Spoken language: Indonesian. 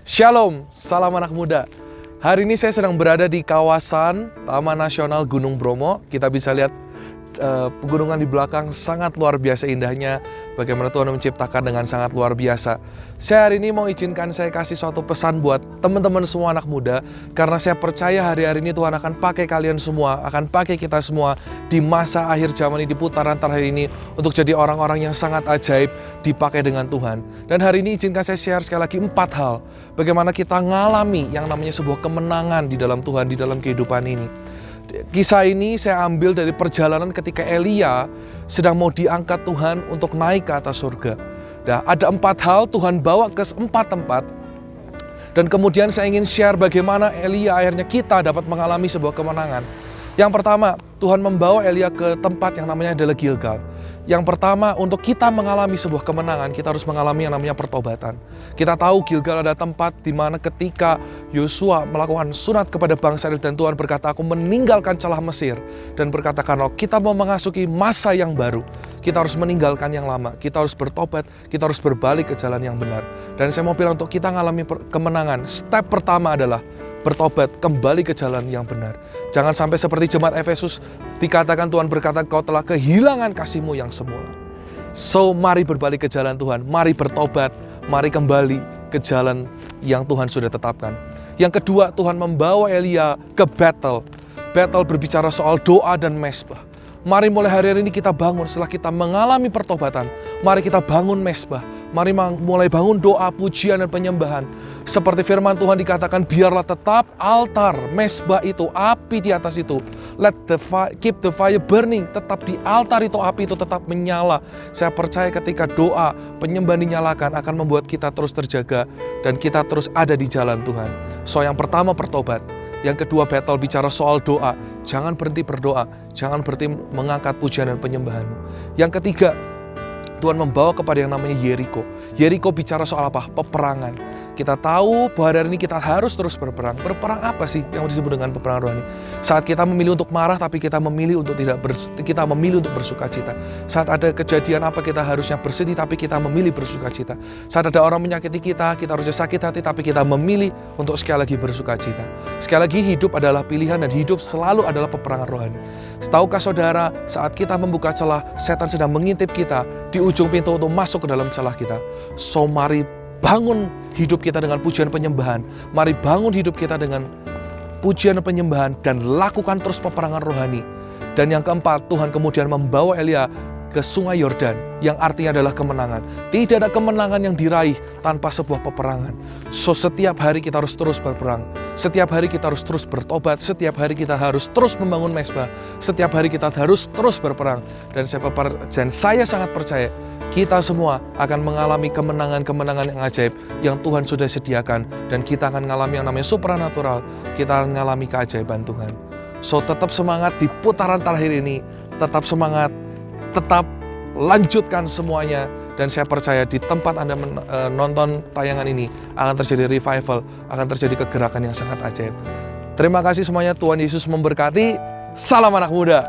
Shalom, salam anak muda. Hari ini saya sedang berada di kawasan Taman Nasional Gunung Bromo. Kita bisa lihat pegunungan di belakang sangat luar biasa indahnya. Bagaimana Tuhan menciptakan dengan sangat luar biasa. Saya hari ini mau izinkan saya kasih suatu pesan buat teman-teman semua anak muda. Karena saya percaya hari-hari ini Tuhan akan pakai kalian semua, akan pakai kita semua di masa akhir zaman ini, di putaran terakhir ini, untuk jadi orang-orang yang sangat ajaib dipakai dengan Tuhan. Dan hari ini izinkan saya share sekali lagi 4 hal. Bagaimana kita ngalami yang namanya sebuah kemenangan di dalam Tuhan, di dalam kehidupan ini. Kisah ini saya ambil dari perjalanan ketika Elia sedang mau diangkat Tuhan untuk naik ke atas surga. Nah, ada 4 hal Tuhan bawa ke 4 tempat. Dan kemudian saya ingin share bagaimana Elia akhirnya kita dapat mengalami sebuah kemenangan. Yang pertama, Tuhan membawa Elia ke tempat yang namanya adalah Gilgal. Yang pertama, untuk kita mengalami sebuah kemenangan, kita harus mengalami yang namanya pertobatan. Kita tahu Gilgal ada tempat di mana ketika Yosua melakukan sunat kepada bangsa Israel dan Tuhan berkata, aku meninggalkan celah Mesir. Dan berkata, kalau kita mau memasuki masa yang baru, kita harus meninggalkan yang lama. Kita harus bertobat, kita harus berbalik ke jalan yang benar. Dan saya mau bilang untuk kita mengalami kemenangan, step pertama adalah bertobat, kembali ke jalan yang benar. Jangan sampai seperti jemaat Efesus dikatakan Tuhan berkata, kau telah kehilangan kasihmu yang semula. So, mari berbalik ke jalan Tuhan, mari bertobat, mari kembali ke jalan yang Tuhan sudah tetapkan. Yang kedua, Tuhan membawa Elia ke Bethel. Bethel berbicara soal doa dan mesbah. Mari mulai hari ini kita bangun setelah kita mengalami pertobatan. Mari kita bangun mesbah. Mari mulai bangun doa, pujian, dan penyembahan. Seperti firman Tuhan dikatakan, biarlah tetap altar, mesbah itu, api di atas itu. Keep the fire burning. Tetap di altar itu, api itu tetap menyala. Saya percaya ketika doa, penyembahan dinyalakan akan membuat kita terus terjaga. Dan kita terus ada di jalan Tuhan. So, yang pertama pertobat. Yang kedua, Bethel bicara soal doa. Jangan berhenti berdoa. Jangan berhenti mengangkat pujian dan penyembahanmu. Yang ketiga, Tuhan membawa kepada yang namanya Yeriko. Yeriko bicara soal apa? Peperangan. Kita tahu bahwa hari ini kita harus terus berperang. Berperang apa sih yang disebut dengan peperangan rohani? Saat kita memilih untuk marah, tapi kita memilih untuk kita memilih untuk bersukacita. Saat ada kejadian apa kita harusnya bersedih, tapi kita memilih bersukacita. Saat ada orang menyakiti kita harusnya sakit hati, tapi kita memilih untuk sekali lagi bersukacita. Sekali lagi, hidup adalah pilihan dan hidup selalu adalah peperangan rohani. Tahukah saudara, saat kita membuka celah, setan sedang mengintip kita di ujung pintu untuk masuk ke dalam celah kita. So, mari bangun hidup kita dengan pujian penyembahan. Mari bangun hidup kita dengan pujian dan penyembahan dan lakukan terus peperangan rohani. Dan yang keempat, Tuhan kemudian membawa Elia ke sungai Yordan yang artinya adalah kemenangan. Tidak ada kemenangan yang diraih tanpa sebuah peperangan. So, setiap hari kita harus terus berperang. Setiap hari kita harus terus bertobat. Setiap hari kita harus terus membangun mesbah. Setiap hari kita harus terus berperang. Dan saya sangat percaya kita semua akan mengalami kemenangan-kemenangan yang ajaib yang Tuhan sudah sediakan. Dan kita akan mengalami yang namanya supranatural. Kita akan mengalami keajaiban Tuhan. So, tetap semangat di putaran terakhir ini. Tetap semangat, tetap lanjutkan semuanya. Dan saya percaya di tempat Anda menonton tayangan ini akan terjadi revival, akan terjadi kegerakan yang sangat ajaib. Terima kasih semuanya, Tuhan Yesus memberkati. Salam anak muda.